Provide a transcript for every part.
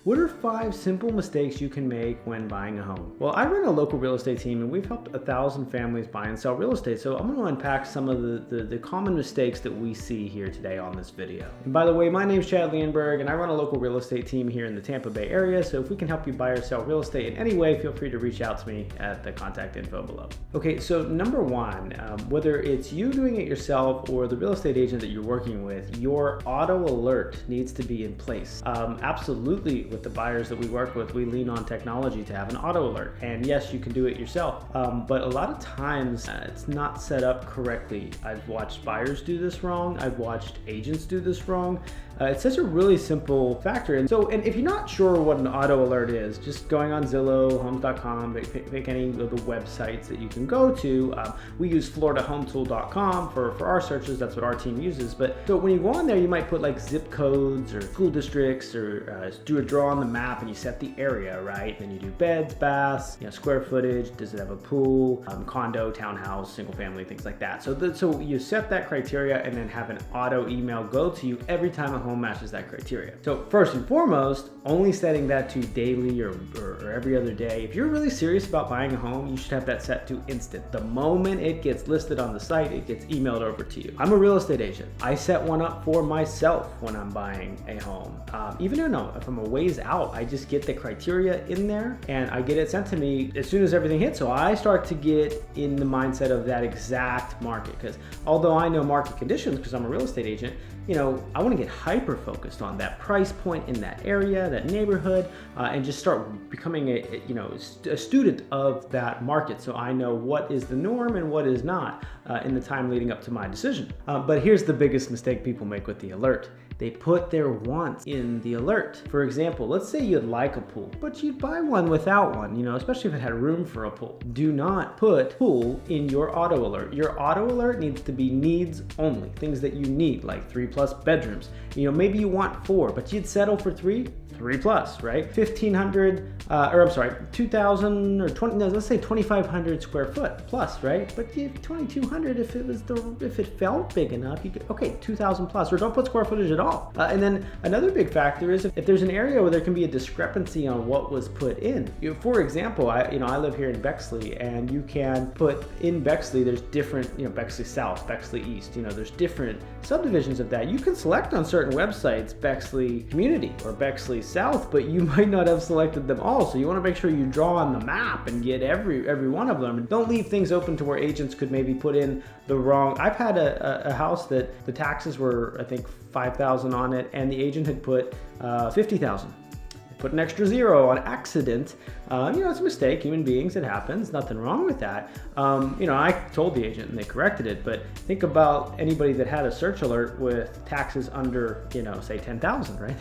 What are 5 simple mistakes you can make when buying a home? Well, I run a local real estate team and we've helped 1,000 families buy and sell real estate. So I'm going to unpack some of the common mistakes that we see here today on this video. And by the way, my name's Chad Leonberg and I run a local real estate team here in the Tampa Bay area. So if we can help you buy or sell real estate in any way, feel free to reach out to me at the contact info below. Okay, so number one, whether it's you doing it yourself or the real estate agent that you're working with, your auto alert needs to be in place. Absolutely, with the buyers that we work with, we lean on technology to have an auto alert. And yes, you can do it yourself, but a lot of times it's not set up correctly. I've watched buyers do this wrong. I've watched agents do this wrong. It's such a really simple factor. And if you're not sure what an auto alert is, just going on Zillow, homes.com, pick any of the websites that you can go to. We use floridahometool.com for our searches. That's what our team uses. But so when you go on there, you might put like zip codes or school districts or do a draw on the map and you set the area, right? Then you do beds, baths, square footage, does it have a pool, condo, townhouse, single family, things like that. So you set that criteria and then have an auto email go to you every time a home matches that criteria. So first and foremost, only setting that to daily or every other day. If you're really serious about buying a home, you should have that set to instant. The moment it gets listed on the site, it gets emailed over to you. I'm a real estate agent. I set one up for myself when I'm buying a home. Even if I'm a ways out, I just get the criteria in there and I get it sent to me as soon as everything hits. So I start to get in the mindset of that exact market, because although I know market conditions because I'm a real estate agent, I want to get hyper focused on that price point in that area, that neighborhood, and just start becoming a student of that market, so I know what is the norm and what is not in the time leading up to my decision. But here's the biggest mistake people make with the alert. They put their wants in the alert. For example, let's say you'd like a pool, but you'd buy one without one, especially if it had room for a pool. Do not put pool in your auto alert. Your auto alert needs to be needs only, things that you need, like 3+ bedrooms. Maybe you want 4, but you'd settle for 3+ right? 2,000 or 20, let's say 2,500 square foot plus, right? But you have 2,200 if it felt big enough, you could, okay, 2,000 plus, or don't put square footage at all. And then another big factor is if there's an area where there can be a discrepancy on what was put in. For example, I live here in Bexley, and you can put in Bexley, there's different, Bexley South, Bexley East, there's different subdivisions of that. You can select on certain websites Bexley Community or Bexley South, but you might not have selected them all. So you want to make sure you draw on the map and get every one of them. And don't leave things open to where agents could maybe put in the wrong. I've had a house that the taxes were, I think, $5,000 on it, and the agent had put $50,000. Put an extra 0 on accident. It's a mistake, human beings, it happens, nothing wrong with that. I told the agent and they corrected it, but think about anybody that had a search alert with taxes under, say 10,000, right?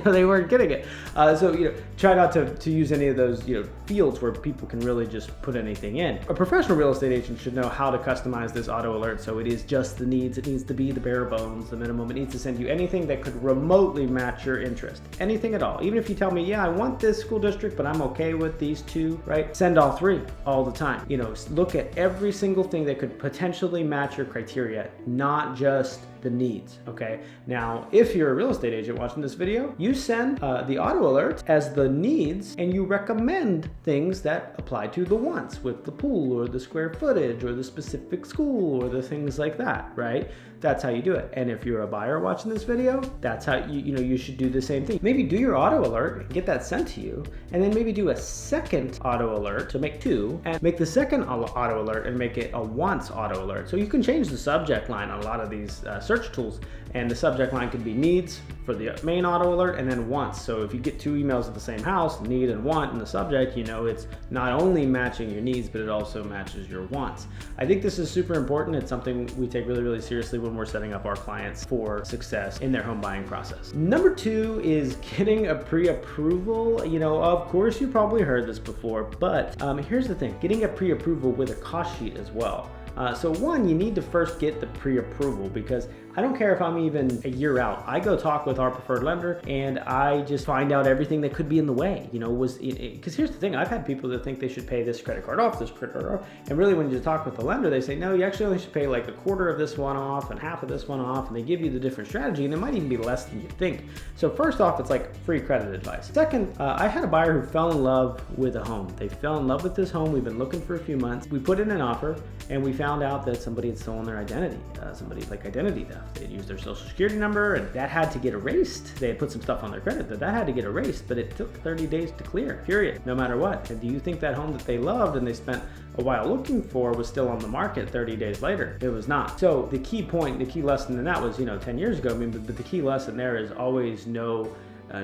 They weren't getting it. So try not to use any of those, fields where people can really just put anything in. A professional real estate agent should know how to customize this auto alert so it is just the needs. It needs to be the bare bones, the minimum. It needs to send you anything that could remotely match your interest. Anything at all. Even if you tell me, yeah, I want this school district, but I'm okay with these 2, right? Send all 3 all the time. Look at every single thing that could potentially match your criteria, not just the needs, okay? Now, if you're a real estate agent watching this video, you send the auto alert as the needs, and you recommend things that apply to the wants with the pool or the square footage or the specific school or the things like that, right? That's how you do it. And if you're a buyer watching this video, that's how you should do the same thing. Maybe do your auto alert, get that sent to you, and then maybe do a second auto alert, so make 2, and make the second auto alert and make it a wants auto alert. So you can change the subject line on a lot of these search tools, and the subject line could be needs for the main auto alert and then wants. So if you get 2 emails of the same house, need and want in the subject, it's not only matching your needs, but it also matches your wants. I think this is super important. It's something we take really, really seriously when we're setting up our clients for success in their home buying process. Number 2 is getting a pre-approval. Of course, you probably heard this before, but here's the thing, getting a pre-approval with a cost sheet as well. So one, you need to first get the pre-approval, because I don't care if I'm even a year out. I go talk with our preferred lender and I just find out everything that could be in the way. Because here's the thing, I've had people that think they should pay this credit card off, this credit card off, and really when you talk with the lender, they say, no, you actually only should pay like a quarter of this one off and half of this one off, and they give you the different strategy, and it might even be less than you think. So first off, it's like free credit advice. Second, I had a buyer who fell in love with a home. They fell in love with this home. We've been looking for a few months. We put in an offer, and we found out that somebody had stolen their identity. Somebody like identity theft. They'd used their social security number, and that had to get erased. They had put some stuff on their credit that had to get erased, but it took 30 days to clear, period, no matter what. And do you think that home that they loved and they spent a while looking for was still on the market 30 days later? It was not. So the key point, the key lesson in that was, 10 years ago, but the key lesson there is always know,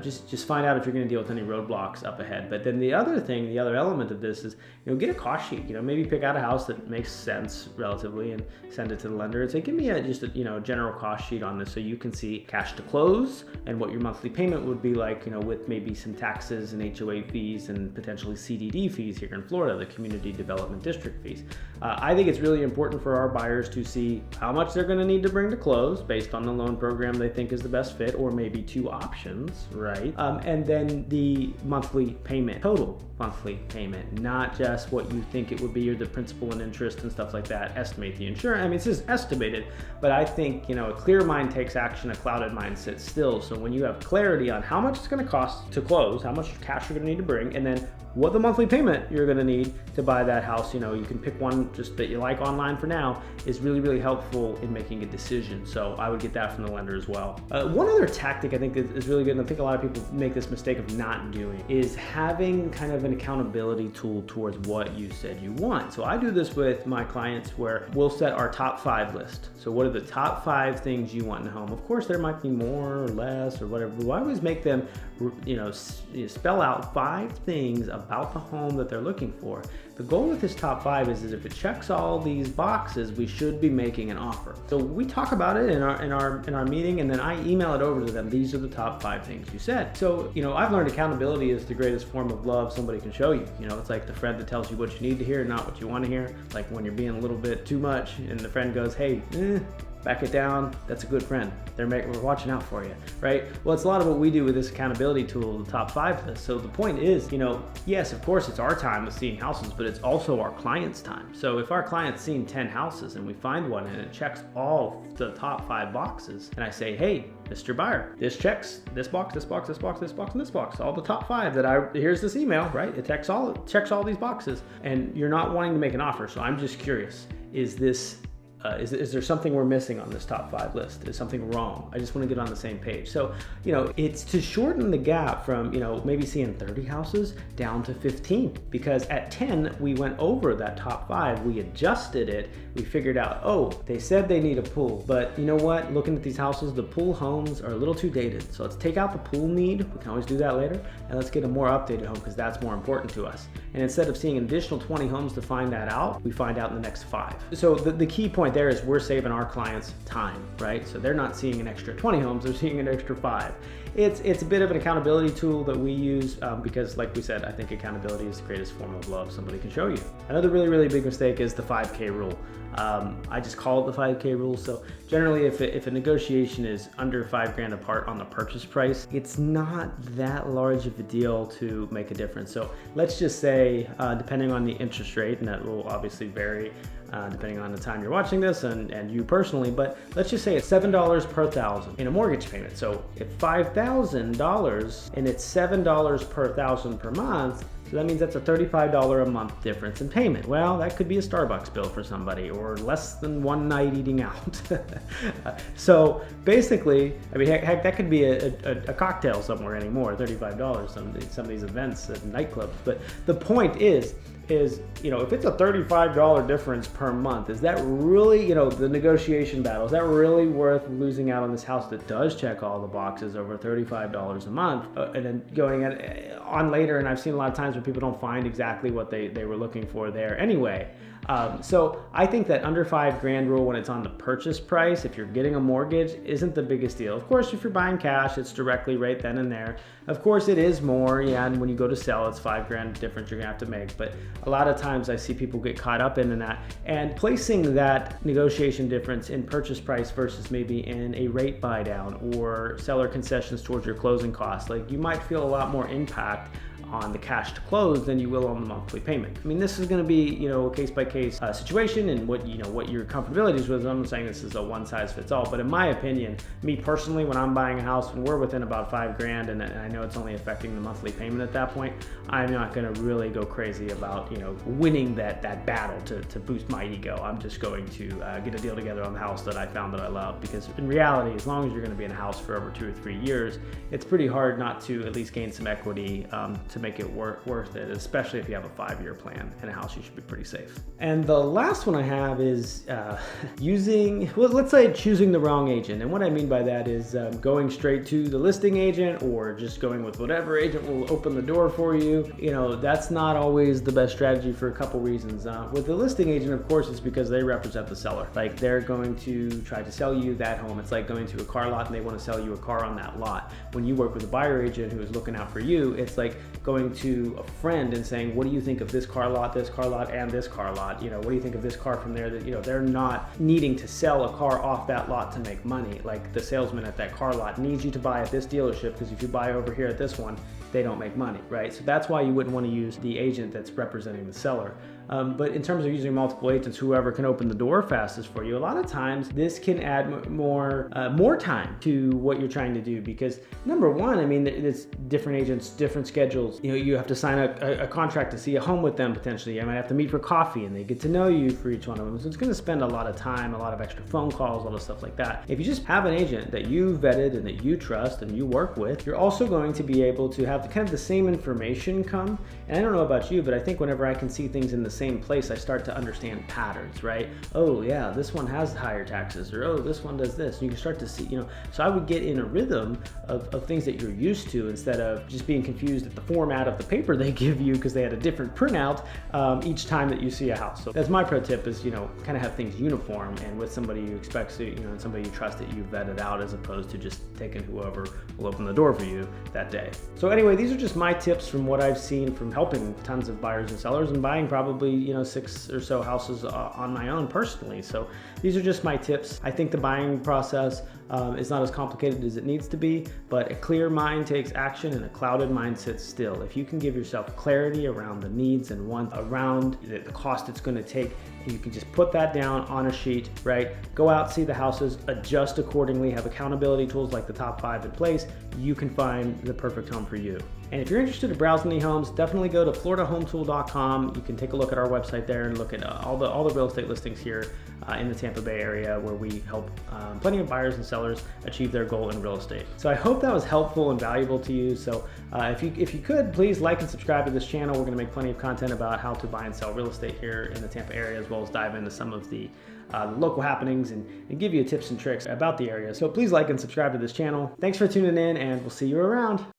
just find out if you're going to deal with any roadblocks up ahead. But then the other element of this is, get a cost sheet. Maybe pick out a house that makes sense relatively and send it to the lender and say, give me a general cost sheet on this, so you can see cash to close and what your monthly payment would be like, with maybe some taxes and HOA fees and potentially CDD fees here in Florida, the Community Development District fees. I think it's really important for our buyers to see how much they're going to need to bring to close based on the loan program they think is the best fit, or maybe two options, right? And then the monthly payment, total monthly payment, not just what you think it would be, or the principal and interest and stuff like that. Estimate the insurance. This is estimated, but I think, a clear mind takes action, a clouded mind sits still. So when you have clarity on how much it's going to cost to close, how much cash you're going to need to bring, and then what the monthly payment you're going to need to buy that house, you can pick one just that you like online for now, is really, really helpful in making a decision. So I would get that from the lender as well. One other tactic I think is really good, and I think a lot of people make this mistake of not doing, is having kind of an accountability tool towards what you said you want. So I do this with my clients where we'll set our top 5 list. So what are the top 5 things you want in a home? Of course, there might be more or less or whatever, but I always make them, spell out 5 things about the home that they're looking for. The goal with this top 5 is that if it checks all these boxes, we should be making an offer. So we talk about it in our meeting, and then I email it over to them. These are the top 5 things you said. So, I've learned accountability is the greatest form of love somebody can show you. It's like the friend that tells you what you need to hear, not what you want to hear. Like when you're being a little bit too much and the friend goes, hey, back it down. That's a good friend. We're watching out for you, right? Well, it's a lot of what we do with this accountability tool, the top 5 list. So the point is, yes, of course, it's our time of seeing houses, but it's also our client's time. So if our client's seen 10 houses and we find one and it checks all the top 5 boxes, and I say, hey, Mr. Buyer, this checks this box, this box, this box, this box, and this box, all the top 5 here's this email, right? It checks all these boxes, and you're not wanting to make an offer. So I'm just curious, is there something we're missing on this top 5 list? Is something wrong? I just want to get on the same page. So, it's to shorten the gap from, maybe seeing 30 houses down to 15, because at 10, we went over that top 5. We adjusted it. We figured out, they said they need a pool, but you know what? Looking at these houses, the pool homes are a little too dated. So let's take out the pool need. We can always do that later. And let's get a more updated home, because that's more important to us. And instead of seeing an additional 20 homes to find that out, we find out in the next 5. So the key point there is we're saving our clients time, right? So they're not seeing an extra 20 homes, they're seeing an extra 5. It's a bit of an accountability tool that we use because, like we said, I think accountability is the greatest form of love somebody can show you. Another really, really big mistake is the 5K rule. I just call it the 5K rule. So generally, if a negotiation is under $5,000 apart on the purchase price, it's not that large of a deal to make a difference. So let's just say, depending on the interest rate, and that will obviously vary depending on the time you're watching this and you personally, but let's just say it's $7 per thousand in a mortgage payment. So if $5,000 and it's $7 per thousand per month, so that means that's a $35 a month difference in payment. Well, that could be a Starbucks bill for somebody, or less than one night eating out. So basically, heck, that could be a cocktail somewhere anymore, $35, some of these events at nightclubs. But the point is, if it's a $35 difference per month, is that really, the negotiation battle, is that really worth losing out on this house that does check all the boxes over $35 a month? And then going on later, and I've seen a lot of times when people don't find exactly what they were looking for there anyway. So I think that under $5,000 rule when it's on the purchase price, if you're getting a mortgage, isn't the biggest deal. Of course, if you're buying cash, it's directly right then and there. Of course, it is more, yeah, and when you go to sell, it's $5,000 difference you're gonna have to make. But a lot of times I see people get caught up in that, and placing that negotiation difference in purchase price versus maybe in a rate buy down or seller concessions towards your closing costs. Like, you might feel a lot more impact on the cash to close than you will on the monthly payment. I mean, this is going to be, a case-by-case situation, and what your comfortability is with. I'm not saying this is a one-size-fits-all, but in my opinion, me personally, when I'm buying a house, when we're within about $5,000, and I know it's only affecting the monthly payment at that point, I'm not going to really go crazy about winning that battle to boost my ego. I'm just going to get a deal together on the house that I found that I love, because in reality, as long as you're going to be in a house for over 2 or 3 years, it's pretty hard not to at least gain some equity to make it worth it, especially if you have a 5-year plan and a house. You should be pretty safe. And the last one I have is let's say choosing the wrong agent. And what I mean by that is going straight to the listing agent, or just going with whatever agent will open the door for you. That's not always the best strategy for a couple reasons. With the listing agent, of course, it's because they represent the seller. Like, they're going to try to sell you that home. It's like going to a car lot and they want to sell you a car on that lot. When you work with a buyer agent who is looking out for you, it's like going to a friend and saying, what do you think of this car lot, and this car lot? What do you think of this car from there? That they're not needing to sell a car off that lot to make money. Like, the salesman at that car lot needs you to buy at this dealership, because if you buy over here at this one, they don't make money, right? So that's why you wouldn't want to use the agent that's representing the seller. But in terms of using multiple agents, whoever can open the door fastest for you, a lot of times this can add more time to what you're trying to do, because number one, I mean, it's different agents, different schedules. You have to sign a contract to see a home with them potentially. You might have to meet for coffee, and they get to know you for each one of them. So it's going to spend a lot of time, a lot of extra phone calls, all this stuff like that. If you just have an agent that you vetted and that you trust and you work with, you're also going to be able to have kind of the same information come. And I don't know about you, but I think whenever I can see things in the same place, I start to understand patterns, right? Oh yeah, this one has higher taxes, or oh, this one does this. And you can start to see, so I would get in a rhythm of things that you're used to, instead of just being confused at the format of the paper they give you because they had a different printout each time that you see a house. So that's my pro tip, is kind of have things uniform, and with somebody you expect to, and somebody you trust that you vetted out, as opposed to just taking whoever will open the door for you that day. So anyway, these are just my tips from what I've seen from helping tons of buyers and sellers, and buying probably 6 or so houses on my own personally. So these are just my tips. I think the buying process is not as complicated as it needs to be, but a clear mind takes action and a clouded mind sits still. If you can give yourself clarity around the needs and wants, around the cost it's going to take, and you can just put that down on a sheet, right? Go out, see the houses, adjust accordingly, have accountability tools like the top 5 in place, you can find the perfect home for you. And if you're interested in browsing any homes, definitely go to floridahometool.com. You can take a look at our website there and look at all the real estate listings here in the Tampa Bay area, where we help plenty of buyers and sellers achieve their goal in real estate. So I hope that was helpful and valuable to you. So if you could, please like and subscribe to this channel. We're going to make plenty of content about how to buy and sell real estate here in the Tampa area, as well as dive into some of the local happenings and give you tips and tricks about the area. So please like and subscribe to this channel. Thanks for tuning in, and we'll see you around.